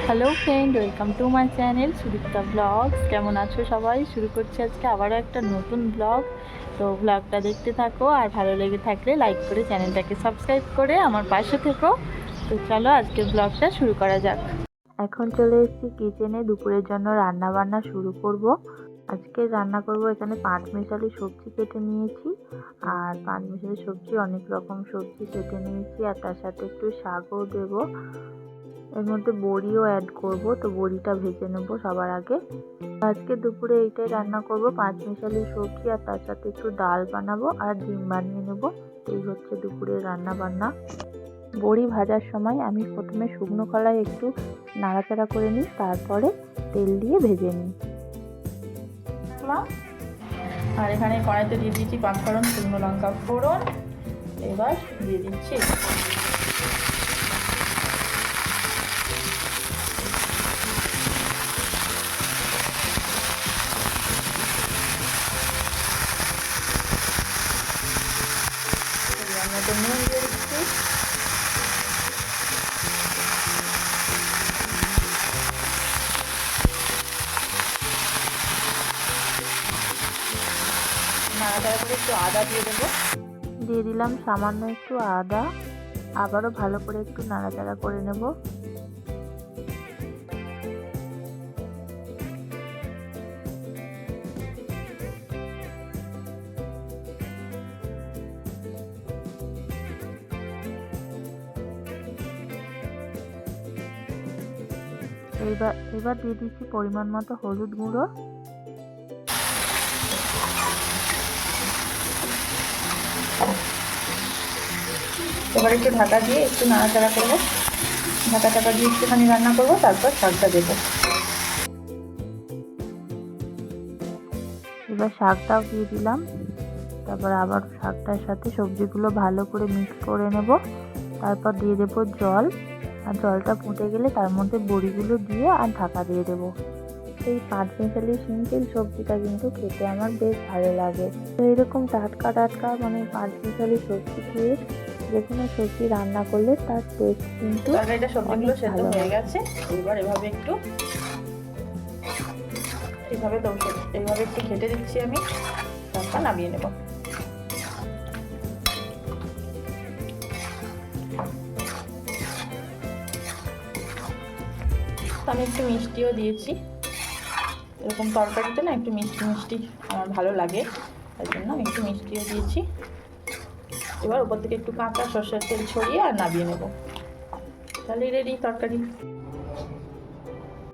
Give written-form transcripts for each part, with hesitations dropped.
Hello friend, welcome to my channel Sudipta blogs. কেমন আছো সবাই? শুরু করছি আজকে আবারও একটা নতুন ব্লগ। তো ব্লগটা দেখতে থাকো, আর ভালো লেগে থাকলে লাইক করে চ্যানেলটাকে সাবস্ক্রাইব করে আমার পাশে থেকো। তো চলো আজকে ব্লগটা শুরু করা যাক। এখন চলে এসেছি কিচেনে, দুপুরের জন্য রান্না বান্না শুরু করব। আজকে রান্না করব, এখানে পাঁচমিশালি সবজি কেটে নিয়েছি। আর পাঁচমিশালি সবজি অনেক রকম সবজি কেটে নিয়েছি, আর তার সাথে একটু শাকও দেবো। এর মধ্যে বড়িও অ্যাড করব, তো বড়িটা ভেজে নেব সবার আগে। আজকে দুপুরে এইটাই রান্না করব, পাঁচমিশালি সবজি, আর তার সাথে একটু ডাল বানাবো আর ডিম বানিয়ে নেব। এই হচ্ছে দুপুরের রান্না বান্না। বড়ি ভাজার সময় আমি প্রথমে শুকনো কড়াই একটু নাড়াচাড়া করে নিই, তারপরে তেল দিয়ে ভেজে নিই। আর এখানে কড়াইতে দিয়ে দিয়েছি পাঁচফোড়ন, শুকনো লঙ্কা ফোড়ন। এবার দিয়ে দিচ্ছি নুন, দিয়ে দিচ্ছি নাড়াচাড়া করে একটু আদা দিয়ে দেবো। দিয়ে দিলাম সামান্য একটু আদা, আবারও ভালো করে একটু নাড়াচাড়া করে নেব। এবার দিয়ে দিচ্ছি পরিমাণ মতো হলুদ গুঁড়ো। এবার একটু ঢাকা দিয়ে একটু নাড়াচাড়া করবো, ঢাকা চাপা দিয়ে একটুখানি রান্না করবো, তারপর শাকটা দেবো। এবার শাকটাও দিয়ে দিলাম, তারপর আবার শাকটার সাথে সবজিগুলো ভালো করে মিক্স করে নেব। তারপর দিয়ে দেবো জল, আর জলটা ফুটে গেলে তার মধ্যে বড়িগুলো দিয়ে আর ঢাকা দিয়ে দেবো। এই পাঁচমিশালি সিম্পল সবজিটা কিন্তু খেতে আমার বেশ ভালো লাগে। তো এরকম টাটকা টাটকা পাঁচমিশালি সবজি দিয়ে যে কোনো সবজি রান্না করলে তার টেস্ট কিন্তু সবজিগুলো সেদ্ধ হয়ে গেছে। এবার এভাবে একটু ঘেটে দিচ্ছি আমি, তারপর নামিয়ে নেব। আমি একটু মিষ্টিও দিয়েছি, এরকম তরকারিতে না একটু মিষ্টি মিষ্টি আমার ভালো লাগে, তাই জন্য আমি একটু মিষ্টিও দিয়েছি। এবার উপর থেকে একটু কাঁচা সর্ষের তেল ছড়িয়ে আর নামিয়ে নেব। তাহলে রেডি তরকারি।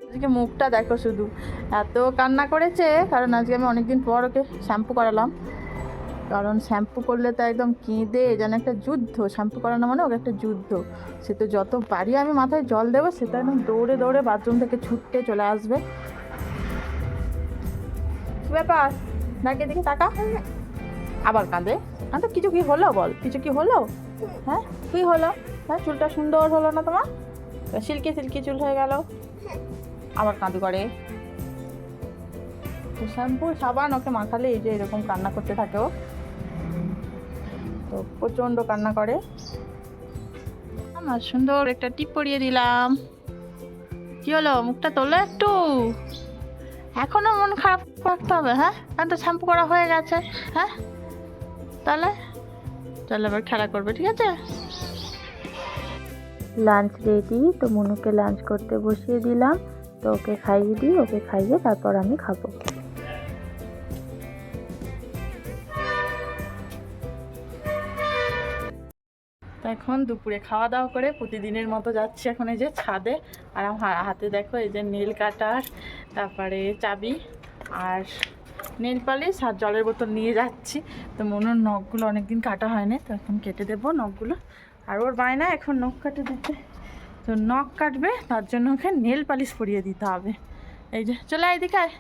আজকে মুখটা দেখো, শুধু এত কান্না করেছে, কারণ আজকে আমি অনেকদিন পর ওকে শ্যাম্পু করালাম। কারণ শ্যাম্পু করলে তো একদম কেঁদে যেন একটা যুদ্ধ, শ্যাম্পু করানো মানে ওকে একটা যুদ্ধ। সে তো যত বাড়ি আমি মাথায় জল দেবো, সে তো একদম দৌড়ে দৌড়ে বাথরুম থেকে ছুটতে চলে আসবে। কি ব্যাপার, নাকি দিকে তাকা, আবার কাঁদে। তো কিছু কি হলো বল, কিছু কি হলো? হ্যাঁ কি হলো? হ্যাঁ চুলটা সুন্দর হলো না তোমার? সিল্কি সিল্কি চুল হয়ে গেল, আবার কাঁদু করে। শ্যাম্পু সাবান ওকে মাখালে এই যে এরকম কান্না করতে থাকে ও, তো প্রচণ্ড কান্না করে। আমার সুন্দর একটা টিপ পরিয়ে দিলাম। কি হলো, মুখটা তোলো একটু, এখনো মন খারাপ রাখতে হবে? হ্যাঁ, কারণ তো শ্যাম্পু করা হয়ে গেছে। হ্যাঁ তাহলে চল এবার খেলা করবে, ঠিক আছে? লাঞ্চ রেডি, তো মনুকে লাঞ্চ করতে বসিয়ে দিলাম। তো ওকে খাইয়ে দিই, ওকে খাইয়ে তারপর আমি খাবো। তো এখন দুপুরে খাওয়া দাওয়া করে প্রতিদিনের মতো যাচ্ছি এখন এই যে ছাদে। আর আমার হাতে দেখো এই যে নেল কাটার, তারপরে চাবি আর নেল পালিশ আর জলের বোতল নিয়ে যাচ্ছি। তো মনুর নখগুলো অনেকদিন কাটা হয়নি, তো এখন কেটে দেবো নখগুলো। আর ওর বায়না এখন নখ কাটে দিতে, তো নখ কাটবে, তার জন্য ওকে নেল পালিশ পরিয়ে দিতে হবে। এই যে চলে আয় এদিকে আয়,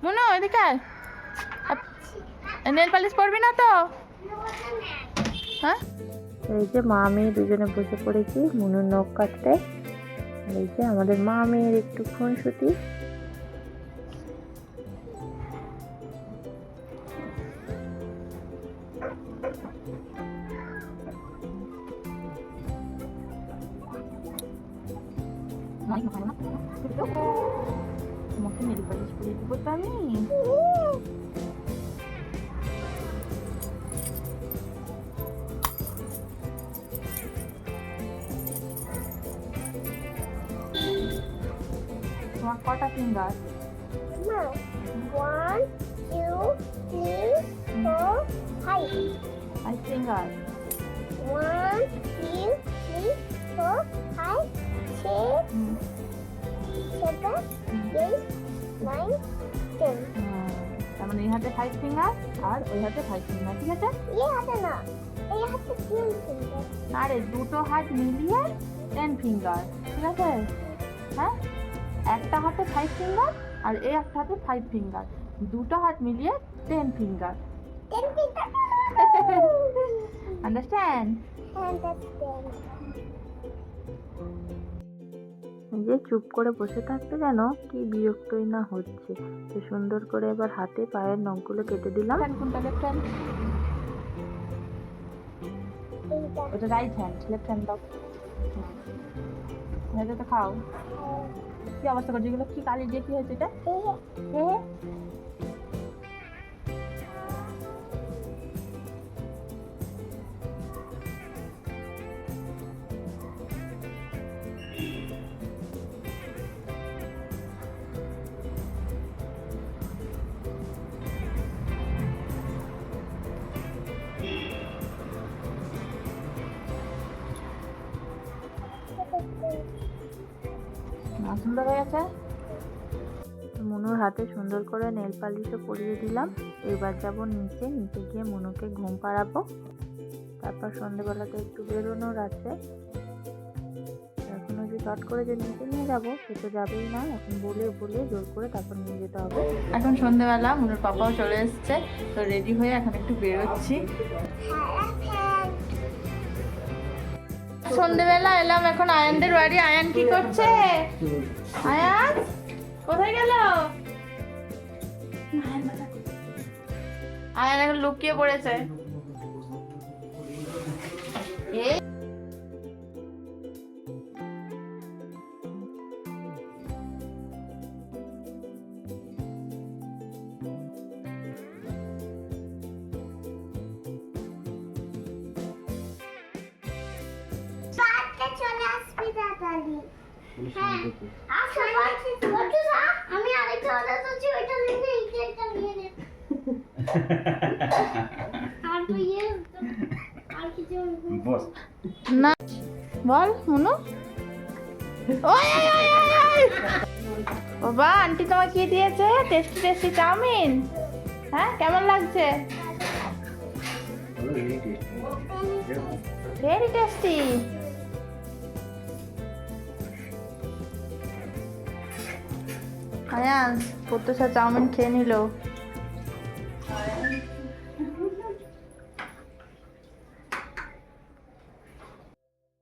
মনু এদিকে আয়। নেল পালিশ পরবি না তো? হ্যাঁ, এই যে মা মেয়ে দুজনে বসে পড়েছি মনুর নখ কাটতে। এই যে আমাদের মা মেয়ের একটু খুনসুটি। তোমাকে নেল পালিশ করে দেবো তো আমি। তোমার কটা ফিঙ্গার? 1, 2, 3, 4, 5. 5 ফিঙ্গার। 1, 2, 3, 4, 5, 6, 7, 8, 9, 10. তার মানে এই হাতে 5 ফিঙ্গার আর ওই হাতে 5 ফিঙ্গার, ঠিক আছে? এই হাতে না, এই হাতে 3 ফিঙ্গার। আরে দুটো হাত মিলিয়ে 10 ফিঙ্গার, ঠিক আছে? হ্যাঁ, একটা হাতে 5 ফিঙ্গার আর এই একটা হাতে 5 ফিঙ্গার, দুটো হাত মিলিয়ে 10 ফিঙ্গার। 10 ফিঙ্গার। আন্ডারস্ট্যান্ড? Understand. যে চুপ করে বসে থাকতে যেন কি বিরক্তই না হচ্ছে। তো সুন্দর করে এবার হাতে পায়ের নখগুলো কেটে দিলাম। কোনটা লেফট হ্যান্ড? এইটা। ওটা রাইট হ্যান্ড, লেফট হ্যান্ড দাও। এটা তো খাও। কি অবস্থা করছে এগুলো? কি কালি দিয়ে কি হয়েছে এটা? না সুন্দর হয়ে গেছে। মনুর হাতে সুন্দর করে নেল পালিশও পরিয়ে দিলাম। এবার যাবো নিচে গিয়ে মনুকে ঘুম পাড়াবো। তারপর সন্ধ্যেবেলাতে একটু বেরোনোর আছে। এখন ওই যে চট করে যে নিচে নিয়ে যাবো সে তো যাবেই না, এখন বলে জোর করে তারপর নিয়ে যেতে হবে। এখন সন্ধ্যেবেলা মনুর পাপাও চলে এসছে, তো রেডি হয়ে এখন একটু বেরোচ্ছি। সন্ধ্যেবেলা এলাম এখন আয়ানদের বাড়ি। আয়ান কি করছে? আয়ান কোথায় গেল? আয়ান এখন লুকিয়ে পড়েছে। চলে আসবি তাড়াতাড়ি। হ্যাঁ, আচ্ছা বলছি না, আমি আরেকটা অর্ডার করছি, ওইটা নিয়ে এইটা নিয়ে নে। আর তুই আর কিছু বস না বল মনু। বাবা আন্টি তোমাকে কি দিয়েছে? Tasty chowmein. হ্যাঁ কেমন লাগছে? Very tasty. Ayan Pratyusha chowmein খেয়ে নিল।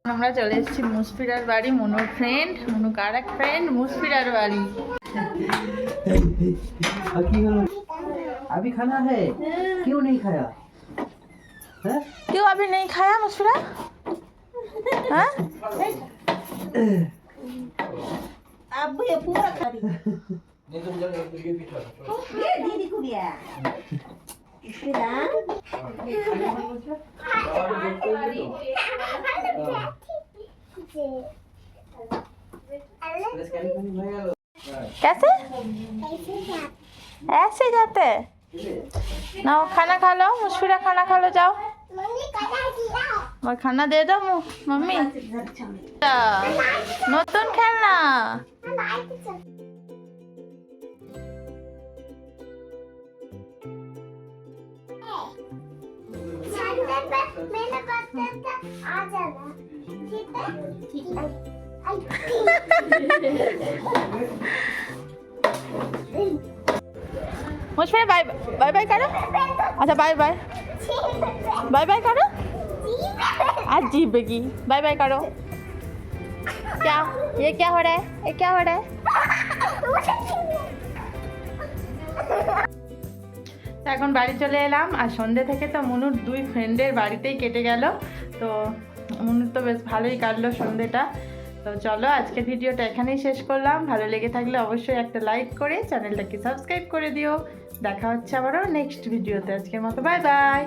আমরা চলে এসেছি মুসফিরার বাড়ি। মনুর ফ্রেন্ড, মনু কার এক ফ্রেন্ড, মুসফিরার বাড়ি। अभी खाना है? क्यों नहीं खाया? क्यों अभी नहीं खाया मुस्फिरा? हाँ? अब ये पूरा खा रही ये दीदी को दिया इसका कैसे? ऐसे जाते हैं ना। खाना खा लो मुस्फिरा, खाना खा लो जाओ। और खाना दे दो मम्मी। नतून खेलना। मेरे बर्थडे आ जाना, ठीक है? ठीक है। मुझे बाय बाय करो। अच्छा बाय बाय करो। आज जीबेगी। बाय करो। क्या ये क्या हो रहा है? ये क्या हो रहा है? তো এখন বাড়ি চলে এলাম। আর সন্ধ্যে থেকে তো মনুর দুই ফ্রেন্ডের বাড়িতেই কেটে গেল। তো মনুর তো বেশ ভালোই কাটলো সন্ধ্যেটা। তো তো চলো আজকের ভিডিওটা এখানেই শেষ করলাম। ভালো লেগে থাকলে অবশ্যই একটা লাইক করে চ্যানেলটাকে সাবস্ক্রাইব করে দিও। দেখা হচ্ছে আবারও নেক্সট ভিডিওতে। আজকের মতো বাই বাই।